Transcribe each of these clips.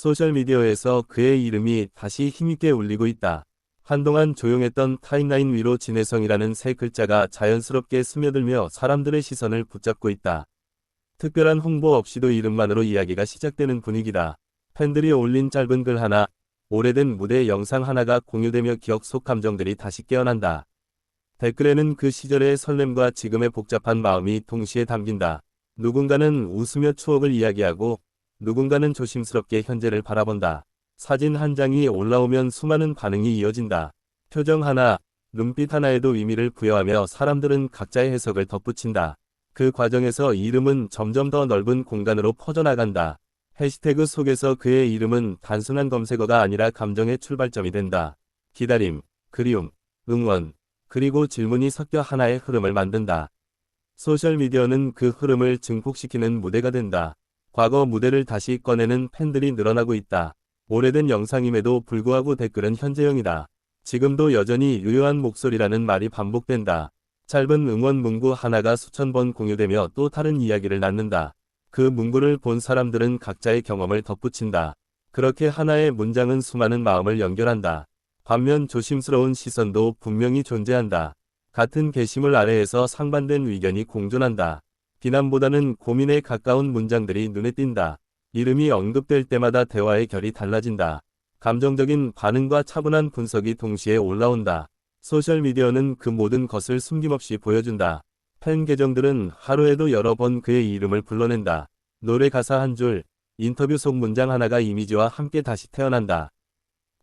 소셜미디어에서 그의 이름이 다시 힘있게 울리고 있다. 한동안 조용했던 타임라인 위로 진해성이라는 세 글자가 자연스럽게 스며들며 사람들의 시선을 붙잡고 있다. 특별한 홍보 없이도 이름만으로 이야기가 시작되는 분위기다. 팬들이 올린 짧은 글 하나, 오래된 무대 영상 하나가 공유되며 기억 속 감정들이 다시 깨어난다. 댓글에는 그 시절의 설렘과 지금의 복잡한 마음이 동시에 담긴다. 누군가는 웃으며 추억을 이야기하고 누군가는 조심스럽게 현재를 바라본다. 사진 한 장이 올라오면 수많은 반응이 이어진다. 표정 하나, 눈빛 하나에도 의미를 부여하며 사람들은 각자의 해석을 덧붙인다. 그 과정에서 이름은 점점 더 넓은 공간으로 퍼져나간다. 해시태그 속에서 그의 이름은 단순한 검색어가 아니라 감정의 출발점이 된다. 기다림, 그리움, 응원, 그리고 질문이 섞여 하나의 흐름을 만든다. 소셜미디어는 그 흐름을 증폭시키는 무대가 된다. 과거 무대를 다시 꺼내는 팬들이 늘어나고 있다. 오래된 영상임에도 불구하고 댓글은 현재형이다. 지금도 여전히 유효한 목소리라는 말이 반복된다. 짧은 응원 문구 하나가 수천 번 공유되며 또 다른 이야기를 낳는다. 그 문구를 본 사람들은 각자의 경험을 덧붙인다. 그렇게 하나의 문장은 수많은 마음을 연결한다. 반면 조심스러운 시선도 분명히 존재한다. 같은 게시물 아래에서 상반된 의견이 공존한다. 비난보다는 고민에 가까운 문장들이 눈에 띈다. 이름이 언급될 때마다 대화의 결이 달라진다. 감정적인 반응과 차분한 분석이 동시에 올라온다. 소셜미디어는 그 모든 것을 숨김없이 보여준다. 팬 계정들은 하루에도 여러 번 그의 이름을 불러낸다. 노래 가사 한 줄, 인터뷰 속 문장 하나가 이미지와 함께 다시 태어난다.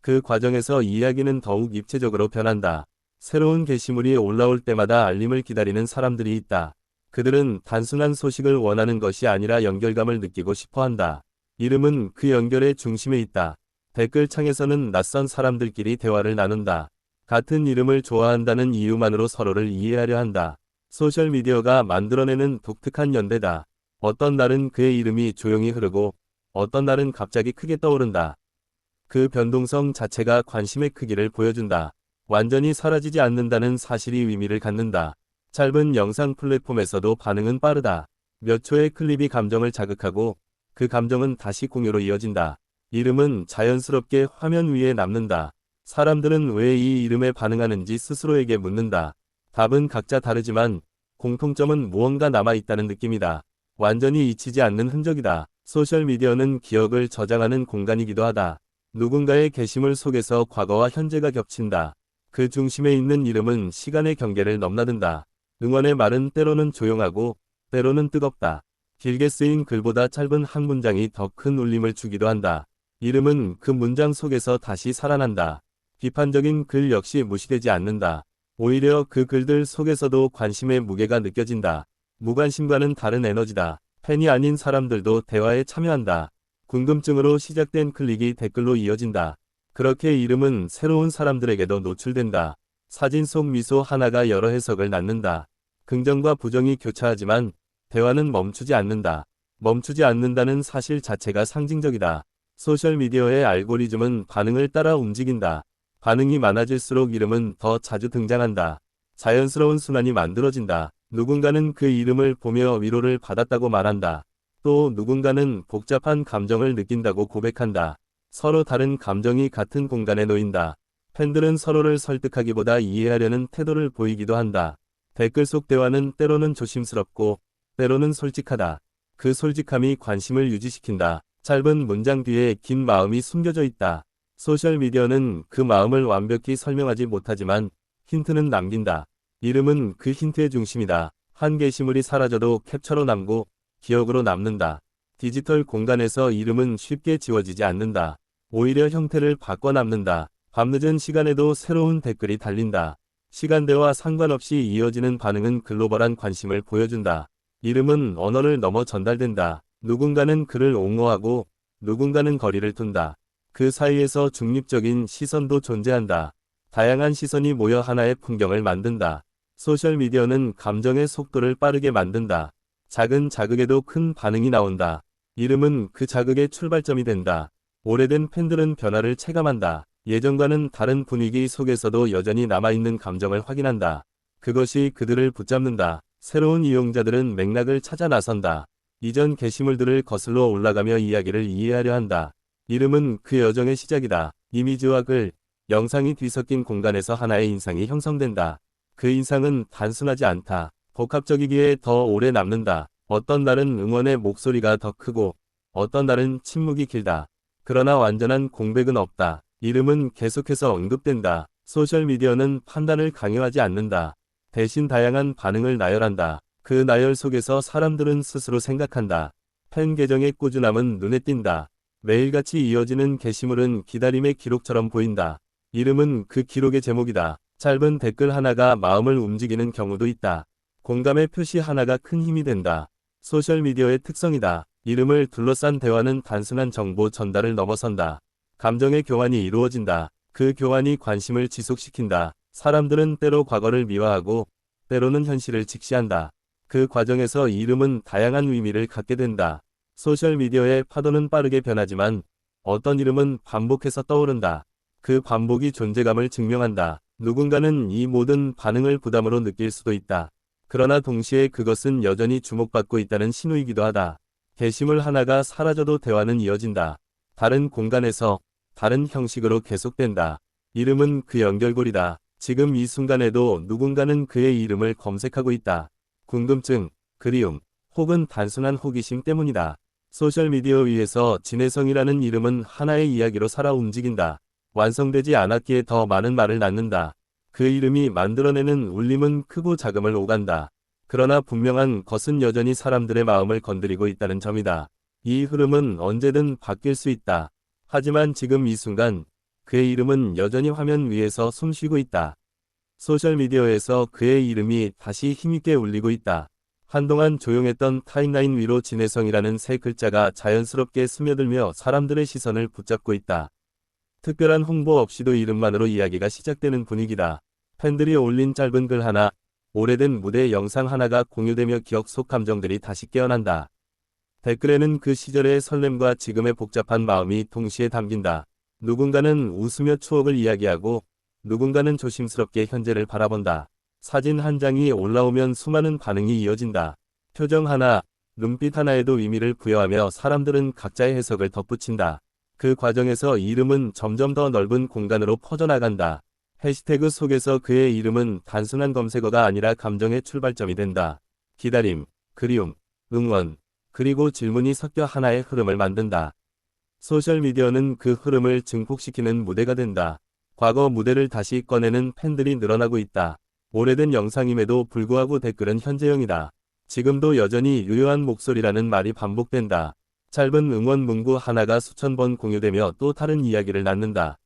그 과정에서 이야기는 더욱 입체적으로 변한다. 새로운 게시물이 올라올 때마다 알림을 기다리는 사람들이 있다. 그들은 단순한 소식을 원하는 것이 아니라 연결감을 느끼고 싶어한다. 이름은 그 연결의 중심에 있다. 댓글창에서는 낯선 사람들끼리 대화를 나눈다. 같은 이름을 좋아한다는 이유만으로 서로를 이해하려 한다. 소셜미디어가 만들어내는 독특한 연대다. 어떤 날은 그의 이름이 조용히 흐르고 어떤 날은 갑자기 크게 떠오른다. 그 변동성 자체가 관심의 크기를 보여준다. 완전히 사라지지 않는다는 사실이 의미를 갖는다. 짧은 영상 플랫폼에서도 반응은 빠르다. 몇 초의 클립이 감정을 자극하고 그 감정은 다시 공유로 이어진다. 이름은 자연스럽게 화면 위에 남는다. 사람들은 왜 이 이름에 반응하는지 스스로에게 묻는다. 답은 각자 다르지만 공통점은 무언가 남아있다는 느낌이다. 완전히 잊히지 않는 흔적이다. 소셜미디어는 기억을 저장하는 공간이기도 하다. 누군가의 게시물 속에서 과거와 현재가 겹친다. 그 중심에 있는 이름은 시간의 경계를 넘나든다. 응원의 말은 때로는 조용하고 때로는 뜨겁다. 길게 쓰인 글보다 짧은 한 문장이 더 큰 울림을 주기도 한다. 이름은 그 문장 속에서 다시 살아난다. 비판적인 글 역시 무시되지 않는다. 오히려 그 글들 속에서도 관심의 무게가 느껴진다. 무관심과는 다른 에너지다. 팬이 아닌 사람들도 대화에 참여한다. 궁금증으로 시작된 클릭이 댓글로 이어진다. 그렇게 이름은 새로운 사람들에게도 노출된다. 사진 속 미소 하나가 여러 해석을 낳는다. 긍정과 부정이 교차하지만 대화는 멈추지 않는다. 멈추지 않는다는 사실 자체가 상징적이다. 소셜미디어의 알고리즘은 반응을 따라 움직인다. 반응이 많아질수록 이름은 더 자주 등장한다. 자연스러운 순환이 만들어진다. 누군가는 그 이름을 보며 위로를 받았다고 말한다. 또 누군가는 복잡한 감정을 느낀다고 고백한다. 서로 다른 감정이 같은 공간에 놓인다. 팬들은 서로를 설득하기보다 이해하려는 태도를 보이기도 한다. 댓글 속 대화는 때로는 조심스럽고 때로는 솔직하다. 그 솔직함이 관심을 유지시킨다. 짧은 문장 뒤에 긴 마음이 숨겨져 있다. 소셜미디어는 그 마음을 완벽히 설명하지 못하지만 힌트는 남긴다. 이름은 그 힌트의 중심이다. 한 게시물이 사라져도 캡처로 남고 기억으로 남는다. 디지털 공간에서 이름은 쉽게 지워지지 않는다. 오히려 형태를 바꿔 남는다. 밤늦은 시간에도 새로운 댓글이 달린다. 시간대와 상관없이 이어지는 반응은 글로벌한 관심을 보여준다. 이름은 언어를 넘어 전달된다. 누군가는 그를 옹호하고 누군가는 거리를 둔다. 그 사이에서 중립적인 시선도 존재한다. 다양한 시선이 모여 하나의 풍경을 만든다. 소셜미디어는 감정의 속도를 빠르게 만든다. 작은 자극에도 큰 반응이 나온다. 이름은 그 자극의 출발점이 된다. 오래된 팬들은 변화를 체감한다. 예전과는 다른 분위기 속에서도 여전히 남아있는 감정을 확인한다. 그것이 그들을 붙잡는다. 새로운 이용자들은 맥락을 찾아 나선다. 이전 게시물들을 거슬러 올라가며 이야기를 이해하려 한다. 이름은 그 여정의 시작이다. 이미지와 글, 영상이 뒤섞인 공간에서 하나의 인상이 형성된다. 그 인상은 단순하지 않다. 복합적이기에 더 오래 남는다. 어떤 날은 응원의 목소리가 더 크고 어떤 날은 침묵이 길다. 그러나 완전한 공백은 없다. 이름은 계속해서 언급된다. 소셜미디어는 판단을 강요하지 않는다. 대신 다양한 반응을 나열한다. 그 나열 속에서 사람들은 스스로 생각한다. 팬 계정의 꾸준함은 눈에 띈다. 매일같이 이어지는 게시물은 기다림의 기록처럼 보인다. 이름은 그 기록의 제목이다. 짧은 댓글 하나가 마음을 움직이는 경우도 있다. 공감의 표시 하나가 큰 힘이 된다. 소셜미디어의 특성이다. 이름을 둘러싼 대화는 단순한 정보 전달을 넘어선다. 감정의 교환이 이루어진다. 그 교환이 관심을 지속시킨다. 사람들은 때로 과거를 미화하고 때로는 현실을 직시한다. 그 과정에서 이름은 다양한 의미를 갖게 된다. 소셜미디어의 파도는 빠르게 변하지만 어떤 이름은 반복해서 떠오른다. 그 반복이 존재감을 증명한다. 누군가는 이 모든 반응을 부담으로 느낄 수도 있다. 그러나 동시에 그것은 여전히 주목받고 있다는 신호이기도 하다. 게시물 하나가 사라져도 대화는 이어진다. 다른 공간에서, 다른 형식으로 계속된다. 이름은 그 연결고리다. 지금 이 순간에도 누군가는 그의 이름을 검색하고 있다. 궁금증, 그리움, 혹은 단순한 호기심 때문이다. 소셜미디어 위에서 진혜성이라는 이름은 하나의 이야기로 살아 움직인다. 완성되지 않았기에 더 많은 말을 낳는다. 그 이름이 만들어내는 울림은 크고 작음을 오간다. 그러나 분명한 것은 여전히 사람들의 마음을 건드리고 있다는 점이다. 이 흐름은 언제든 바뀔 수 있다. 하지만 지금 이 순간 그의 이름은 여전히 화면 위에서 숨쉬고 있다. 소셜미디어에서 그의 이름이 다시 힘있게 울리고 있다. 한동안 조용했던 타임라인 위로 진혜성이라는 세 글자가 자연스럽게 스며들며 사람들의 시선을 붙잡고 있다. 특별한 홍보 없이도 이름만으로 이야기가 시작되는 분위기다. 팬들이 올린 짧은 글 하나, 오래된 무대 영상 하나가 공유되며 기억 속 감정들이 다시 깨어난다. 댓글에는 그 시절의 설렘과 지금의 복잡한 마음이 동시에 담긴다. 누군가는 웃으며 추억을 이야기하고 누군가는 조심스럽게 현재를 바라본다. 사진 한 장이 올라오면 수많은 반응이 이어진다. 표정 하나, 눈빛 하나에도 의미를 부여하며 사람들은 각자의 해석을 덧붙인다. 그 과정에서 이름은 점점 더 넓은 공간으로 퍼져나간다. 해시태그 속에서 그의 이름은 단순한 검색어가 아니라 감정의 출발점이 된다. 기다림, 그리움, 응원, 그리고 질문이 섞여 하나의 흐름을 만든다. 소셜미디어는 그 흐름을 증폭시키는 무대가 된다. 과거 무대를 다시 꺼내는 팬들이 늘어나고 있다. 오래된 영상임에도 불구하고 댓글은 현재형이다. 지금도 여전히 유효한 목소리라는 말이 반복된다. 짧은 응원 문구 하나가 수천 번 공유되며 또 다른 이야기를 낳는다.